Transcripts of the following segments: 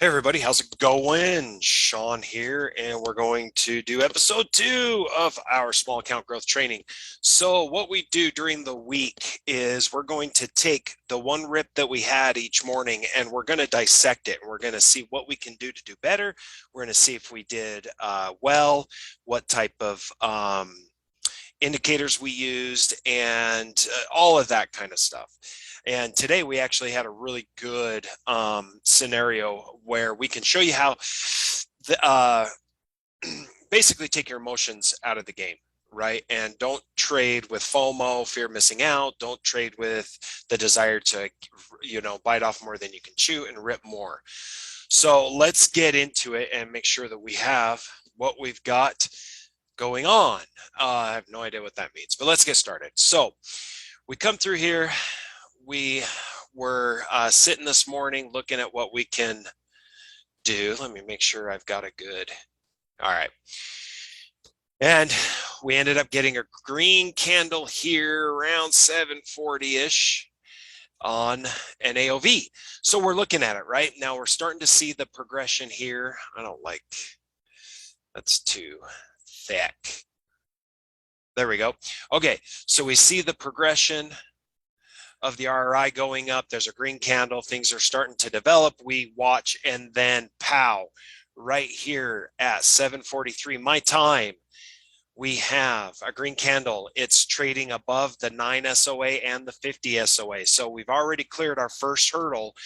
Hey everybody, how's it going? Sean here, and we're going to do episode 2 of our small account growth training. So what we do during the week is we're going to take the one rip that we had each morning and we're going to dissect it. We're going to see what we can do to do better. We're going to see if we did well, what type of indicators we used, and all of that kind of stuff. And today we actually had a really good scenario where we can show you how basically take your emotions out of the game, right? And don't trade with FOMO, fear of missing out. Don't trade with the desire to, bite off more than you can chew and rip more. So let's get into it and make sure that we have what we've got going on. I have no idea what that means, but let's get started. So we come through here. We were sitting this morning looking at what we can do. Let me make sure I've got a good. All right. And we ended up getting a green candle here around 740-ish on an AOV. So we're looking at it right now. We're starting to see the progression here. I don't like, that's too thick. There we go. Okay, so we see the progression of the RRI going up. There's a green candle. Things are starting to develop. We watch, and then pow, right here at 7:43 my time, we have a green candle. It's trading above the 9 SOA and the 50 SOA. So we've already cleared our first hurdle,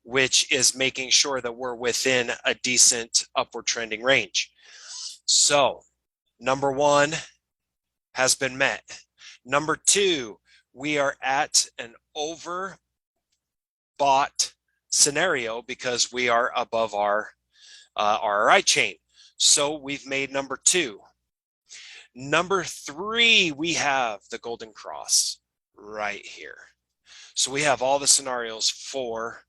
which is making sure that we're within a decent upward trending range. So number one has been met. Number two, we are at an overbought scenario because we are above our RRI chain. So we've made number two. Number three, we have the golden cross right here. So we have all the scenarios for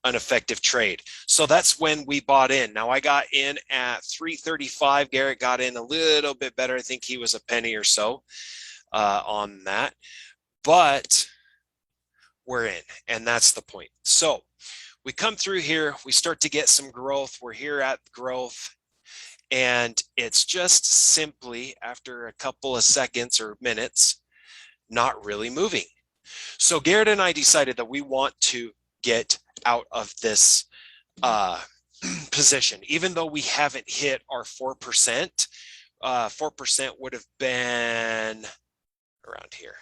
an effective trade. So that's when we bought in. Now I got in at 335. Garrett got in a little bit better. I think he was a penny or so on that, but we're in, and that's the point. So we come through here, we start to get some growth. We're here at growth, and it's just simply after a couple of seconds or minutes, not really moving. So Garrett and I decided that we want to get out of this position, even though we haven't hit our 4%. 4% would have been around here.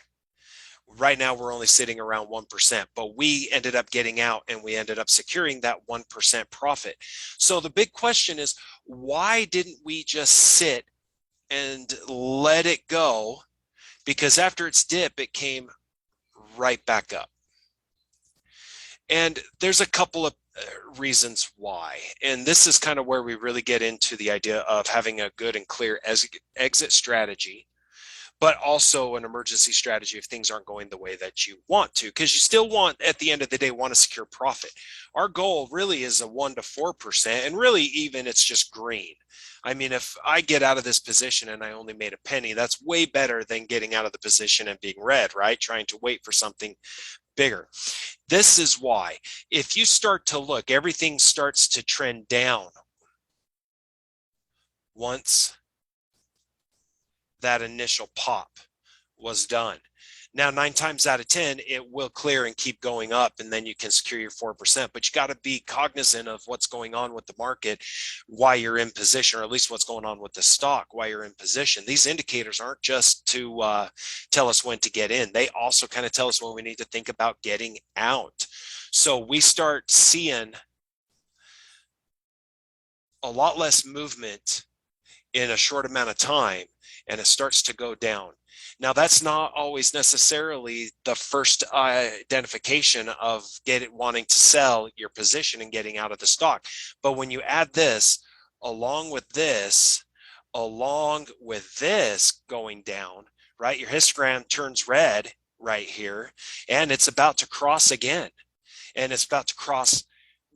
Right now, we're only sitting around 1%, but we ended up getting out and we ended up securing that 1% profit. So the big question is, why didn't we just sit and let it go? Because after its dip, it came right back up. And there's a couple of reasons why. And this is kind of where we really get into the idea of having a good and clear exit strategy, but also an emergency strategy if things aren't going the way that you want to, because you still want, at the end of the day, want to secure profit. Our goal really is a 1 to 4%, and really even it's just green. I mean, if I get out of this position and I only made a penny, that's way better than getting out of the position and being red, right? Trying to wait for something bigger. This is why, if you start to look, everything starts to trend down once that initial pop was done. Now, 9 times out of 10, it will clear and keep going up, and then you can secure your 4%. But you got to be cognizant of what's going on with the market, why you're in position, or at least what's going on with the stock, why you're in position. These indicators aren't just to tell us when to get in. They also kind of tell us when we need to think about getting out. So we start seeing a lot less movement in a short amount of time, and it starts to go down. Now, that's not always necessarily the first identification of wanting to sell your position and getting out of the stock. But when you add this, along with this going down, right, your histogram turns red right here, and it's about to cross again. And it's about to cross.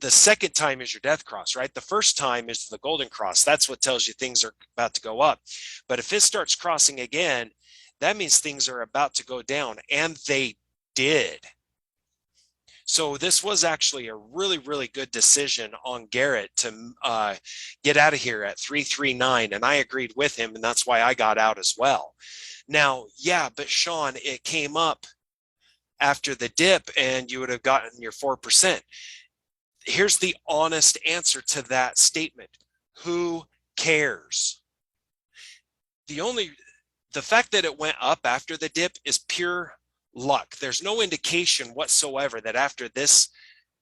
The second time is your death cross, right? The first time is the golden cross. That's what tells you things are about to go up. But if it starts crossing again, that means things are about to go down, and they did. So this was actually a really, really good decision on Garrett to get out of here at 339. And I agreed with him, and that's why I got out as well. Now, yeah, but Sean, it came up after the dip and you would have gotten your 4%. Here's the honest answer to that statement. Who cares? The fact that it went up after the dip is pure luck. There's no indication whatsoever that after this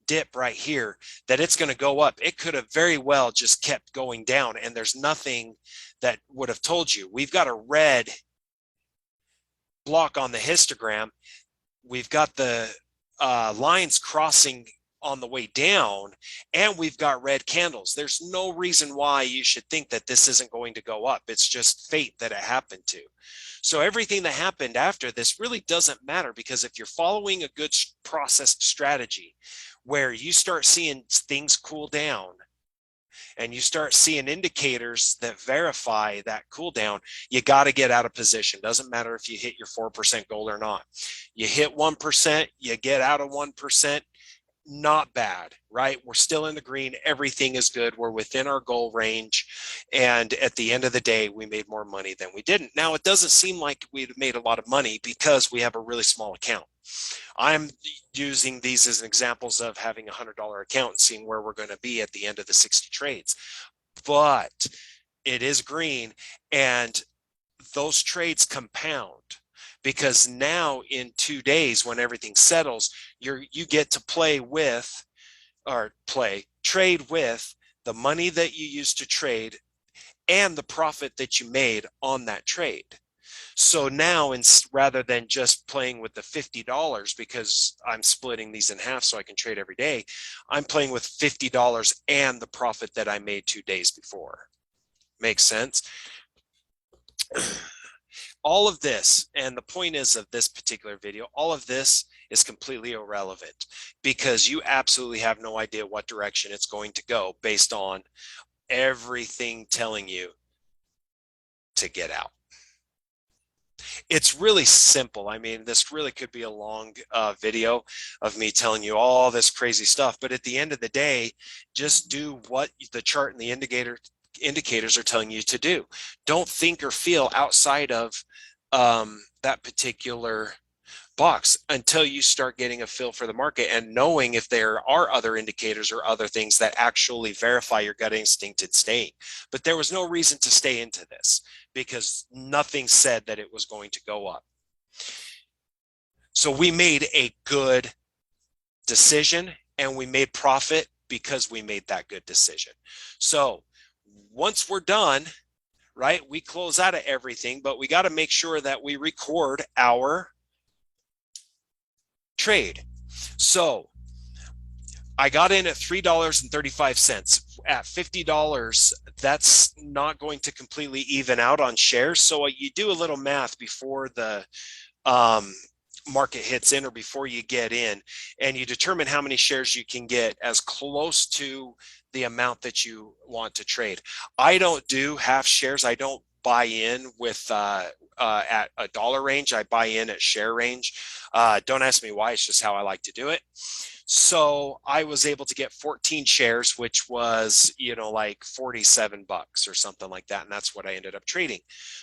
dip right here that it's going to go up. It could have very well just kept going down, and there's nothing that would have told you. We've got a red block on the histogram. We've got the lines crossing on the way down, and we've got red candles. There's no reason why you should think that this isn't going to go up. It's just fate that it happened to. So everything that happened after this really doesn't matter, because if you're following a good processed strategy where you start seeing things cool down and you start seeing indicators that verify that cool down, you got to get out of position. Doesn't matter if you hit your 4% goal or not. You hit 1%, you get out of 1%. Not bad, right? We're still in the green. Everything is good. We're within our goal range. And at the end of the day, we made more money than we didn't. Now, it doesn't seem like we made a lot of money because we have a really small account. I'm using these as examples of having a $100 account and seeing where we're going to be at the end of the 60 trades. But it is green, and those trades compound. Because now in 2 days, when everything settles, you get to trade with the money that you used to trade and the profit that you made on that trade. So now, rather than just playing with the $50, because I'm splitting these in half so I can trade every day, I'm playing with $50 and the profit that I made 2 days before. Makes sense? All of this, and the point is of this particular video, all of this is completely irrelevant because you absolutely have no idea what direction it's going to go based on everything telling you to get out. It's really simple. I mean, this really could be a long video of me telling you all this crazy stuff, but at the end of the day, just do what the chart and the indicators are telling you to do. Don't think or feel outside of that particular box until you start getting a feel for the market and knowing if there are other indicators or other things that actually verify your gut instinct in staying. But there was no reason to stay into this because nothing said that it was going to go up. So we made a good decision and we made profit because we made that good decision. So once we're done, right, we close out of everything, but we got to make sure that we record our trade. So I got in at $3.35. At $50, that's not going to completely even out on shares. So you do a little math before the market hits in or before you get in, and you determine how many shares you can get as close to the amount that you want to trade. I don't do half shares. I don't buy in with at a dollar range. I buy in at share range. Don't ask me why. It's just how I like to do it. So I was able to get 14 shares, which was, you know, like $47 or something like that. And that's what I ended up trading.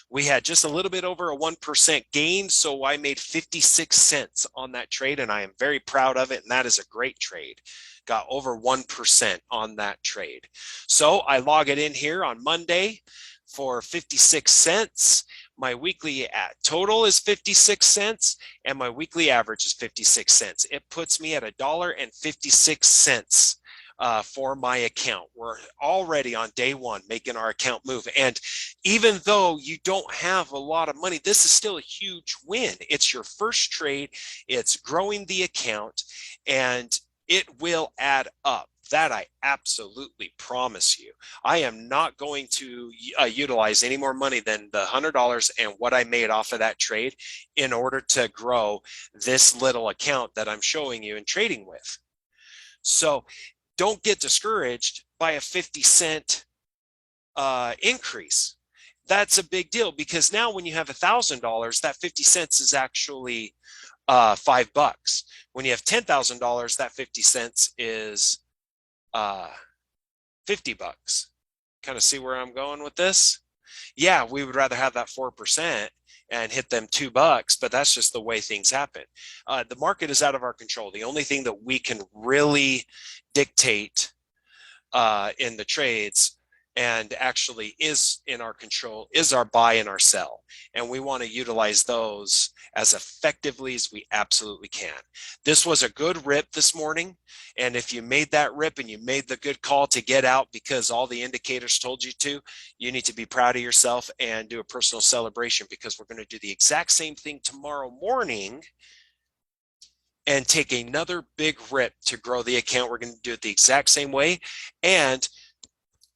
We had just a little bit over a 1% gain. So I made 56 cents on that trade, and I am very proud of it. And that is a great trade. Got over 1% on that trade. So I log it in here on Monday for 56 cents. My weekly total is 56 cents and my weekly average is 56 cents. It puts me at $1.56 for my account. We're already on day one making our account move. And even though you don't have a lot of money, this is still a huge win. It's your first trade. It's growing the account and it will add up. That I absolutely promise you. I am not going to utilize any more money than the $100 and what I made off of that trade in order to grow this little account that I'm showing you and trading with. So don't get discouraged by a 50-cent increase. That's a big deal because now when you have $1,000, that 50 cents is actually $5. When you have $10,000, that 50 cents is $50. Kind of see where I'm going with this? Yeah, we would rather have that 4% and hit them $2, but that's just the way things happen. The market is out of our control. The only thing that we can really dictate in the trades and actually is in our control is our buy and our sell. And we want to utilize those as effectively as we absolutely can. This was a good rip this morning. And if you made that rip and you made the good call to get out because all the indicators told you to, you need to be proud of yourself and do a personal celebration, because we're going to do the exact same thing tomorrow morning and take another big rip to grow the account. We're going to do it the exact same way. And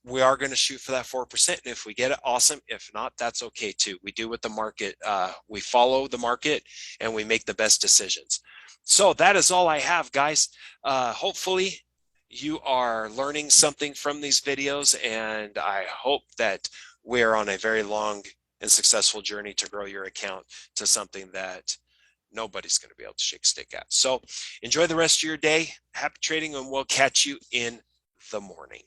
we are going to shoot for that 4%. And if we get it, awesome. If not, that's okay too. We do what the market, we follow the market and we make the best decisions. So that is all I have, guys. Hopefully you are learning something from these videos, and I hope that we're on a very long and successful journey to grow your account to something that nobody's going to be able to shake a stick at. So enjoy the rest of your day. Happy trading, and we'll catch you in the morning.